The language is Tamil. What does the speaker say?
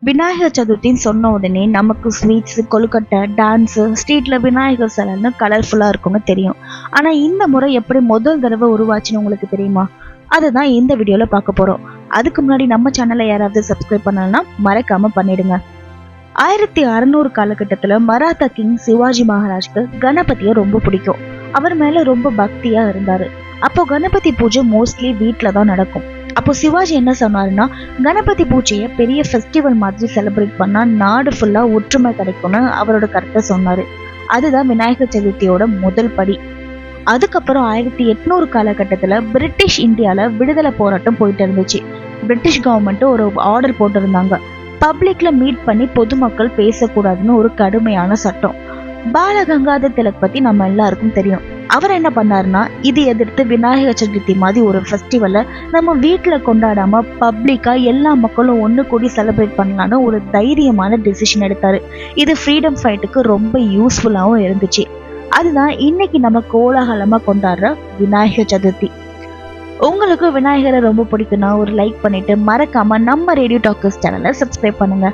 விநாயகர் சதுர்த்தின்னு சொன்ன உடனே நமக்கு ஸ்வீட்ஸ், கொழுக்கட்டை, டான்ஸ், ஸ்ட்ரீட்ல விநாயகர் சிலைன்னு கலர்ஃபுல்லா இருக்கும்னு தெரியும். ஆனா இந்த முறை எப்படி முதல் தடவை உருவாச்சுன்னு உங்களுக்கு தெரியுமா? அதுதான் இந்த வீடியோல பார்க்க போறோம். அதுக்கு முன்னாடி நம்ம சேனலை யாராவது சப்ஸ்கிரைப் பண்ணலன்னா மறக்காம பண்ணிடுங்க. 1600 காலகட்டத்துல மராத்தா கிங் சிவாஜி மகாராஜ்க்கு கணபதியை ரொம்ப பிடிக்கும். அவர் மேல ரொம்ப பக்தியா இருந்தாரு. அப்போ கணபதி பூஜை மோஸ்ட்லி வீட்ல தான் நடக்கும். அப்போ சிவாஜி என்ன சொன்னாருன்னா, கணபதி பூஜையை பெரிய ஃபெஸ்டிவல் மாதிரி செலிப்ரேட் பண்ணா நாடு ஃபுல்லா ஒற்றுமை கிடைக்கும்னு அவரோட கருத்தை சொன்னாரு. அதுதான் விநாயகர் சதுர்த்தியோட முதல் படி. அதுக்கப்புறம் 1800 காலகட்டத்துல பிரிட்டிஷ் இந்தியால விடுதலை போராட்டம் போயிட்டு இருந்துச்சு. பிரிட்டிஷ் கவர்மெண்ட் ஒரு ஆர்டர் போட்டிருந்தாங்க, பப்ளிக்ல மீட் பண்ணி பொதுமக்கள் பேசக்கூடாதுன்னு ஒரு கடுமையான சட்டம். பாலகங்காதர் திலக் பத்தி நம்ம எல்லாருக்கும் தெரியும். அவர் என்ன பண்ணாருன்னா, இது எதிர்த்து விநாயகர் சதுர்த்தி மாதிரி ஒரு ஃபெஸ்டிவலை நம்ம வீட்டுல கொண்டாடாம பப்ளிக்கா எல்லா மக்களும் ஒண்ணு கூடி செலிப்ரேட் பண்ணலான்னு ஒரு தைரியமான டிசிஷன் எடுத்தாரு. இது ஃப்ரீடம் ஃபைட்டுக்கு ரொம்ப யூஸ்ஃபுல்லாகவும் இருந்துச்சு. அதுதான் இன்னைக்கு நம்ம கோலாகலமா கொண்டாடுற விநாயகர் சதுர்த்தி. உங்களுக்கு விநாயகரை ரொம்ப பிடிக்கும்னா ஒரு லைக் பண்ணிட்டு மறக்காம நம்ம ரேடியோ டாக்கர்ஸ் சேனலை சப்ஸ்கிரைப் பண்ணுங்க.